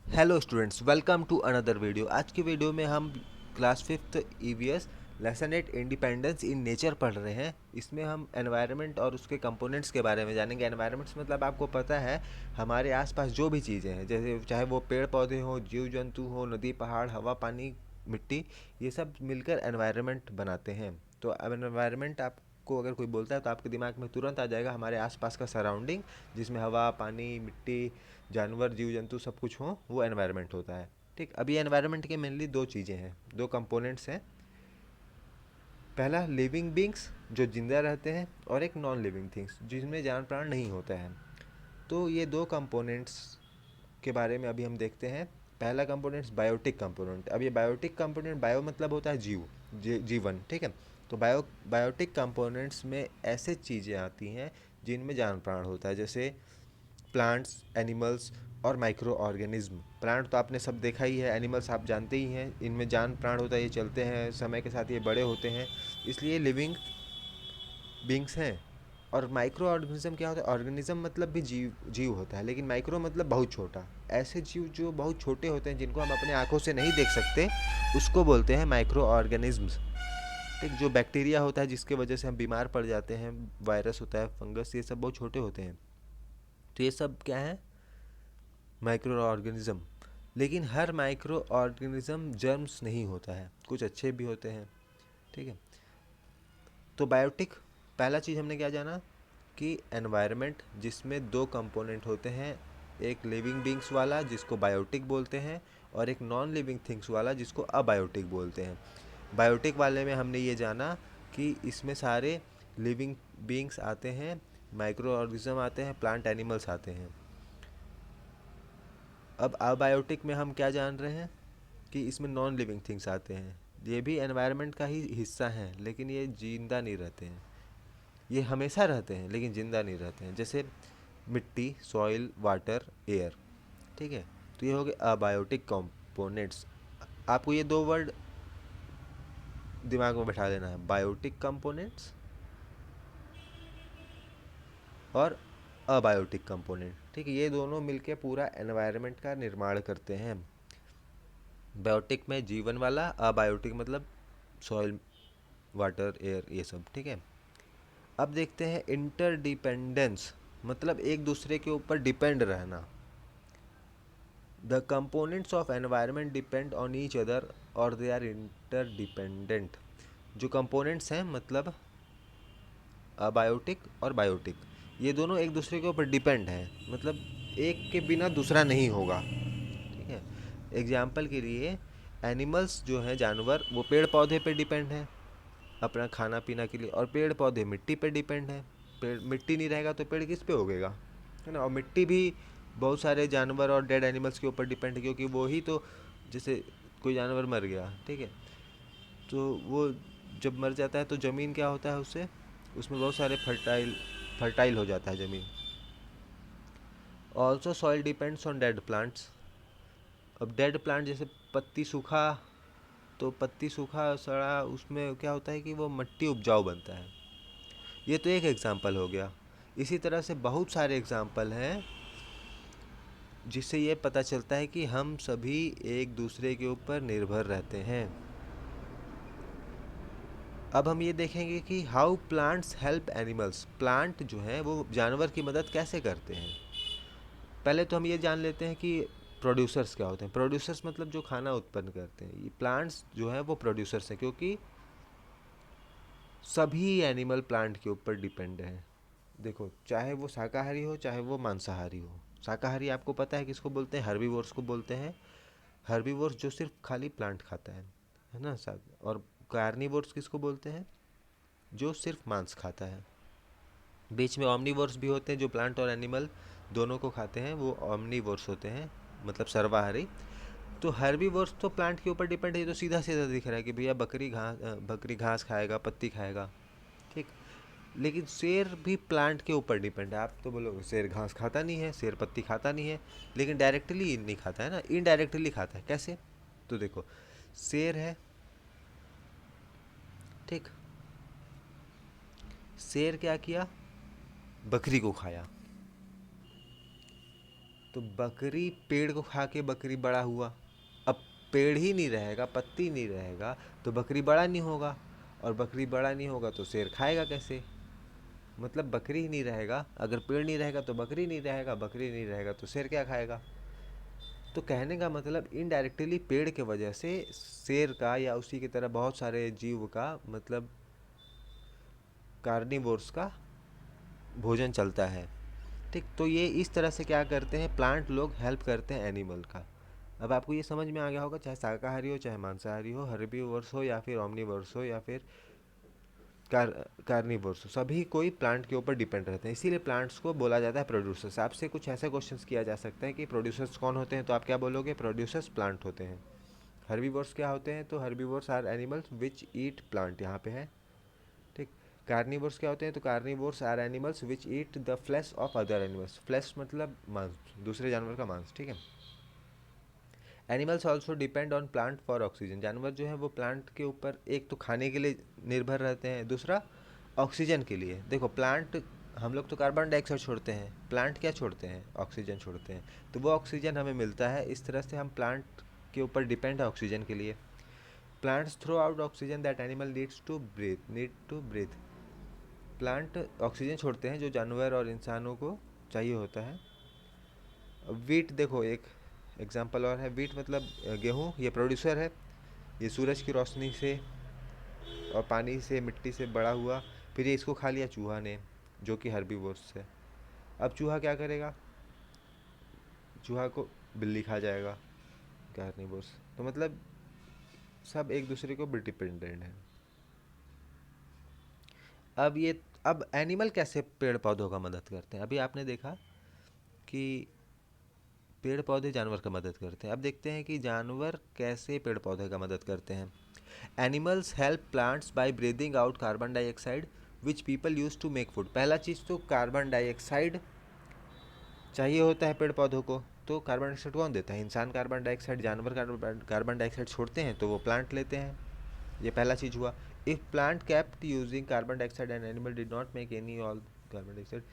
Hello students, welcome to another video. आज की video में हम class fifth EVS lesson 8 independence in nature पढ़ रहे हैं। इसमें हम एनवायरनमेंट और उसके कंपोनेंट्स के बारे में जानेंगे। एनवायरनमेंट्स मतलब आपको पता है हमारे आसपास जो भी चीज़ें हैं, जैसे चाहे वो पेड़ पौधे हो, जीव जंतु हो, नदी पहाड़, हवा पानी, मिट्टी, ये सब मिलकर एनवायरनमेंट बनाते हैं। तो अब एनवायरनमेंट आपको अगर कोई बोलता है तो आपके दिमाग में तुरंत आ जाएगा हमारे आसपास का सराउंडिंग, जिसमें हवा पानी मिट्टी जानवर जीव जंतु सब कुछ हो, वो एनवायरनमेंट होता है। ठीक, अभी एनवायरनमेंट के मेनली दो चीज़ें हैं, दो कंपोनेंट्स हैं। पहला लिविंग बींग्स जो जिंदा रहते हैं, और एक नॉन लिविंग थिंग्स जिसमें जान प्राण नहीं होता है। तो ये दो कंपोनेंट्स के बारे में अभी हम देखते हैं। पहला कंपोनेंट्स बायोटिक कंपोनेंट। अब ये बायोटिक कंपोनेंट, बायो मतलब होता है जीव, जीवन, ठीक है। तो बायोटिक कंपोनेंट्स में ऐसे चीज़ें आती हैं जिनमें जान प्राण होता है, जैसे प्लांट्स, एनिमल्स और माइक्रो ऑर्गेनिज्म। प्लांट तो आपने सब देखा ही है, एनिमल्स आप जानते ही हैं, इनमें जान प्राण होता है, ये चलते हैं, समय के साथ ये बड़े होते हैं, इसलिए लिविंग बींग्स हैं। और माइक्रो ऑर्गेनिज्म क्या होता है? ऑर्गेनिज्म मतलब भी जीव जीव होता है, लेकिन माइक्रो मतलब बहुत छोटा। ऐसे जीव जो बहुत छोटे होते हैं, जिनको हम अपने आंखों से नहीं देख सकते, उसको बोलते हैं माइक्रो ऑर्गेनिज्म्स। ठीक, जो बैक्टीरिया होता है जिसके वजह से हम बीमार पड़ जाते हैं, वायरस होता है, फंगस, ये सब बहुत छोटे होते हैं। तो ये सब क्या है? Micro organism. लेकिन हर माइक्रो ऑर्गेनिज्म जर्म्स नहीं होता है, कुछ अच्छे भी होते हैं। ठीक है। तो बायोटिक, पहला चीज़ हमने क्या जाना कि एनवायरनमेंट जिसमें दो कंपोनेंट होते हैं, एक लिविंग बींग्स वाला जिसको बायोटिक बोलते हैं, और एक नॉन लिविंग थिंग्स वाला जिसको अबायोटिक बोलते हैं। बायोटिक वाले में हमने ये जाना कि इसमें सारे लिविंग बींग्स आते हैं, माइक्रो ऑर्गेनिज्म आते हैं, प्लांट एनिमल्स आते हैं। अब अबायोटिक में हम क्या जान रहे हैं कि इसमें नॉन लिविंग थिंग्स आते हैं। ये भी एनवायरनमेंट का ही हिस्सा हैं, लेकिन ये जिंदा नहीं रहते हैं। ये हमेशा रहते हैं लेकिन जिंदा नहीं रहते हैं, जैसे मिट्टी, सॉइल, वाटर, एयर। ठीक है। तो ये हो गए अबायोटिक कंपोनेंट्स। आपको ये दो वर्ड दिमाग में बैठा देना है, बायोटिक कंपोनेंट्स और अबायोटिक कंपोनेंट। ठीक है, ये दोनों मिलके पूरा एनवायरनमेंट का निर्माण करते हैं। बायोटिक में जीवन वाला, अबायोटिक मतलब सॉइल, वाटर, एयर, ये सब। ठीक है। अब देखते हैं इंटरडिपेंडेंस, मतलब एक दूसरे के ऊपर डिपेंड रहना। The components of environment depend on each other और दे आर इंटरडिपेंडेंट। जो कंपोनेंट्स हैं मतलब अबायोटिक और बायोटिक, ये दोनों एक दूसरे के ऊपर डिपेंड हैं, मतलब एक के बिना दूसरा नहीं होगा। ठीक है। एग्जाम्पल के लिए एनिमल्स जो हैं, जानवर, वो पेड़ पौधे पे डिपेंड हैं अपना खाना पीना के लिए, और पेड़ पौधे मिट्टी पे डिपेंड है। पेड़, मिट्टी नहीं रहेगा तो पेड़ किस पे उगेगा, है ना। और मिट्टी भी बहुत सारे जानवर और डेड एनिमल्स के ऊपर डिपेंड है, क्योंकि वो ही तो, जैसे कोई जानवर मर गया, ठीक है, तो वो जब मर जाता है तो ज़मीन क्या होता है उससे, उसमें बहुत सारे फर्टाइल फर्टाइल हो जाता है ज़मीन। Also soil depends on dead plants. अब डेड प्लांट जैसे पत्ती सूखा, तो पत्ती सूखा सड़ा, उसमें क्या होता है कि वो मिट्टी उपजाऊ बनता है। ये तो एक एग्जाम्पल हो गया। इसी तरह से बहुत सारे एग्जाम्पल हैं जिससे ये पता चलता है कि हम सभी एक दूसरे के ऊपर निर्भर रहते हैं। अब हम ये देखेंगे कि how plants help animals. Plant जो हैं वो जानवर की मदद कैसे करते हैं। पहले तो हम ये जान लेते हैं कि प्रोड्यूसर्स क्या होते हैं। प्रोड्यूसर्स मतलब जो खाना उत्पन्न करते हैं। ये प्लांट्स जो है वो प्रोड्यूसर्स हैं, क्योंकि सभी एनिमल प्लांट के ऊपर डिपेंड है। देखो, चाहे वो शाकाहारी हो चाहे वो मांसाहारी हो। शाकाहारी आपको पता है किसको बोलते हैं? हर्बीवोर्स को बोलते हैं। हर्बीवोर्स जो सिर्फ खाली प्लांट खाता है ना साथ। और कार्निवोर्स किसको बोलते हैं? जो सिर्फ मांस खाता है। बीच में ऑमनीवोर्स भी होते हैं जो प्लांट और एनिमल दोनों को खाते हैं, वो ऑमनीवोर्स होते हैं, मतलब सर्वाहारी। तो हर्बीवोर्स तो प्लांट के ऊपर डिपेंड है, ये तो सीधा सीधा दिख रहा है कि भैया बकरी घास खाएगा, पत्ती खाएगा। ठीक। लेकिन शेर भी प्लांट के ऊपर डिपेंड है। आप तो बोलोगे शेर घास खाता नहीं है, शेर पत्ती खाता नहीं है, लेकिन डायरेक्टली नहीं खाता है ना, इनडायरेक्टली खाता है। कैसे? तो देखो, शेर है, ठीक, शेर क्या किया? बकरी को खाया। तो बकरी पेड़ को खा के बकरी बड़ा हुआ। अब पेड़ ही नहीं रहेगा, पत्ती नहीं रहेगा, तो बकरी बड़ा नहीं होगा, और बकरी बड़ा नहीं होगा तो शेर खाएगा कैसे? मतलब बकरी ही नहीं रहेगा, अगर पेड़ नहीं रहेगा तो बकरी नहीं रहेगा, बकरी नहीं रहेगा तो शेर क्या खाएगा? तो कहने का मतलब इनडायरेक्टली पेड़ के वजह से शेर का या उसी की तरह बहुत सारे जीव का मतलब कार्निवोर्स का भोजन चलता है। ठीक, तो ये इस तरह से क्या करते हैं, प्लांट लोग हेल्प करते हैं एनिमल का। अब आपको ये समझ में आ गया होगा, चाहे शाकाहारी हो चाहे मांसाहारी हो, हर्बीवोर्स हो या फिर ओमनीवोर्स हो या फिर कार कार्निवोर्स हो, सभी कोई प्लांट के ऊपर डिपेंड रहते हैं। इसीलिए प्लांट्स को बोला जाता है प्रोड्यूसर्स। आपसे कुछ ऐसा क्वेश्चंस किया जा सकता है कि प्रोड्यूसर्स कौन होते हैं, तो आप क्या बोलोगे? प्रोड्यूसर्स प्लांट होते हैं। हर्बीवोर्स क्या होते हैं? तो herbivores are animals which eat plant, यहाँ पे है। ठीक। कार्निवोर्स क्या होते हैं? तो carnivores are animals which eat the flesh of other animals. Flesh मतलब मांस, दूसरे जानवर का मांस। ठीक है। Animals also depend on plant for oxygen. जानवर जो है वो प्लांट के ऊपर एक तो खाने के लिए निर्भर रहते हैं, दूसरा ऑक्सीजन के लिए। देखो प्लांट, हम लोग तो कार्बन डाइऑक्साइड छोड़ते हैं, प्लांट क्या छोड़ते हैं? ऑक्सीजन छोड़ते हैं। तो वो ऑक्सीजन हमें मिलता है, इस तरह से हम प्लांट के ऊपर डिपेंड है ऑक्सीजन के लिए। Plants throw out oxygen that animal need to breathe. Plant oxygen छोड़ते हैं जो जानवर और इंसानों को चाहिए होता है। वीट देखो एक एग्जांपल और है। वीट मतलब गेहूँ, ये प्रोड्यूसर है। ये सूरज की रोशनी से और पानी से, मिट्टी से बड़ा हुआ, फिर ये इसको खा लिया चूहा ने, जो कि हर्बीवोर्स है। अब चूहा क्या करेगा? चूहा को बिल्ली खा जाएगा, कार्निवोर्स। तो मतलब सब एक दूसरे को डिपेंडेंट है। अब ये, अब एनिमल कैसे पेड़ पौधों का मदद करते हैं? अभी आपने देखा कि पेड़ पौधे जानवर का मदद करते हैं, अब देखते हैं कि जानवर कैसे पेड़ पौधे का मदद करते हैं। Animals help plants by breathing out carbon dioxide which people use to make food. पहला चीज़ तो कार्बन डाइऑक्साइड चाहिए होता है पेड़ पौधों को, तो कार्बन डाइऑक्साइड कौन देता है? इंसान कार्बन डाइऑक्साइड, जानवर कार्बन डाइऑक्साइड छोड़ते हैं तो वो प्लांट लेते हैं। ये पहला चीज़ हुआ। If plant kept using carbon dioxide and animal did not make any all carbon dioxide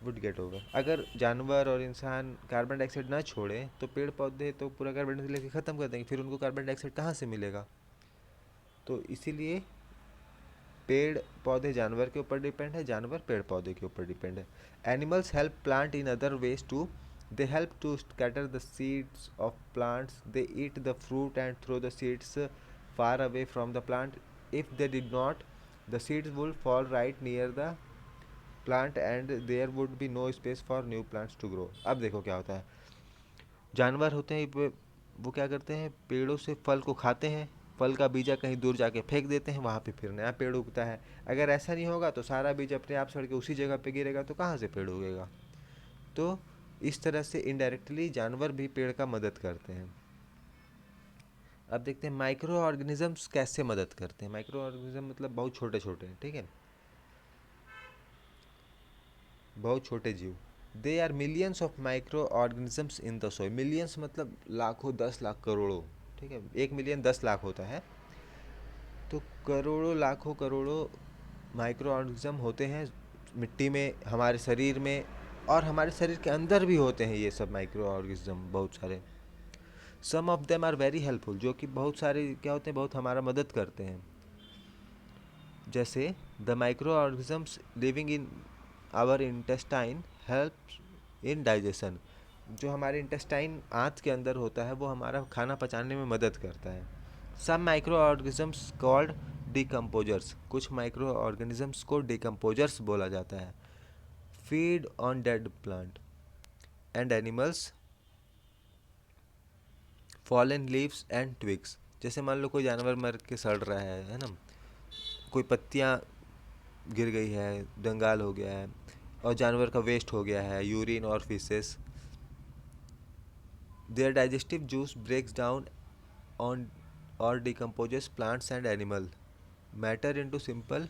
would get over. अगर जानवर और इंसान कार्बन डाइऑक्साइड ना छोड़े तो पेड़ पौधे तो पूरा कार्बन डाइऑक्साइड लेके ख़त्म कर देंगे, फिर उनको कार्बन डाइऑक्साइड कहाँ से मिलेगा? तो इसीलिए पेड़ पौधे जानवर के ऊपर डिपेंड है, जानवर पेड़ पौधे के ऊपर डिपेंड है। Animals help plant in other ways too. They help to scatter the seeds of plants, they eat the fruit and throw the seeds far away from the plant. If they did not, the seeds would fall right near the plant and there would be no space for new plants to grow. अब देखो क्या होता है, जानवर होते हैं वो क्या करते हैं, पेड़ों से फल को खाते हैं, फल का बीजा कहीं दूर जाके फेंक देते हैं, वहाँ पे फिर नया पेड़ उगता है। अगर ऐसा नहीं होगा तो सारा बीज अपने आप सड़ के उसी जगह पे गिरेगा, तो कहाँ से पेड़ उगेगा? तो इस तरह से इनडायरेक्टली जानवर भी पेड़ का मदद करते हैं। अब देखते हैं माइक्रो ऑर्गेनिजम्स कैसे मदद करते हैं। माइक्रो ऑर्गेनिज्म मतलब बहुत छोटे छोटे हैं, ठीक है, बहुत छोटे जीव। They are millions of micro organisms in the soil. Millions मतलब लाखों, 10 लाख, करोड़ों। ठीक है, 1 मिलियन 10 लाख होता है, तो करोड़ों, लाखों, करोड़ों माइक्रो ऑर्गेनिज्म होते हैं मिट्टी में, हमारे शरीर में, और हमारे शरीर के अंदर भी होते हैं ये सब माइक्रो ऑर्गेनिज्म बहुत सारे। Some of them are very helpful, जो कि बहुत सारे क्या होते हैं, बहुत हमारा मदद करते हैं। जैसे the micro organisms living in our intestine help in digestion. जो हमारे इंटेस्टाइन, आंत के अंदर होता है, वो हमारा खाना पचाने में मदद करता है। Some micro organisms called decomposers. कुछ माइक्रो ऑर्गेनिजम्स को डिकम्पोजर्स बोला जाता है। Feed on dead plant and animals, fallen leaves and twigs. जैसे मान लो कोई जानवर मर के सड़ रहा है ना, कोई पत्तियाँ गिर गई है, जंगाल हो गया है, और जानवर का वेस्ट हो गया है, यूरिन और faeces. Their digestive juice breaks down on और decomposes plants and animal matter into simple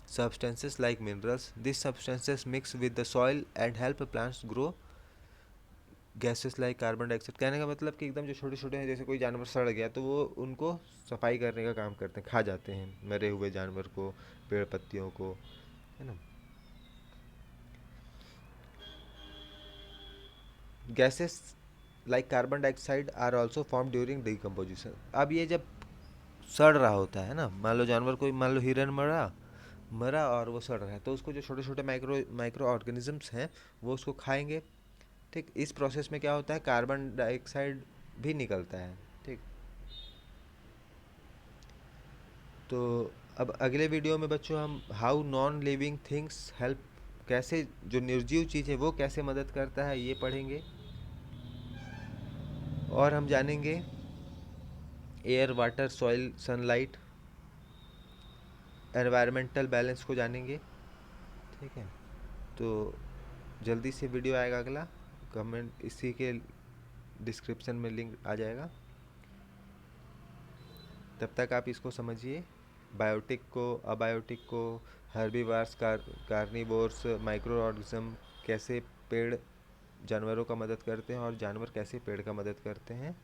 substances like minerals. These substances mix with the soil and help plants grow. Gases like carbon dioxide. कहने का मतलब कि एकदम जो छोटे छोटे हैं, जैसे कोई जानवर सड़ गया तो वो उनको सफाई करने का काम करते हैं, खा जाते हैं मरे हुए जानवर को, पेड़ पत्तियों को, है ना। Gases like carbon dioxide are also form during decomposition. अब ये जब सड़ रहा होता है ना, मान लो जानवर कोई, मान लो हिरन मरा मरा और वो सड़ रहा है, तो उसको जो छोटे छोटे माइक्रो माइक्रो ऑर्गेनिजम्स हैं वो उसको खाएंगे। ठीक, इस प्रोसेस में क्या होता है, कार्बन डाइऑक्साइड भी निकलता है। ठीक, तो अब अगले वीडियो में बच्चों हम how non living things help, कैसे जो निर्जीव चीज़ है वो कैसे मदद करता है ये पढ़ेंगे। और हम जानेंगे air water soil sunlight environmental balance को जानेंगे। ठीक है, तो जल्दी से वीडियो आएगा अगला, कमेंट इसी के डिस्क्रिप्शन में लिंक आ जाएगा। तब तक आप इसको समझिए, बायोटिक को अबायोटिक को, हर्बीवार्स कार्निवोर्स माइक्रो ऑर्गेनिज्म कैसे पेड़ जानवरों का मदद करते हैं और जानवर कैसे पेड़ का मदद करते हैं।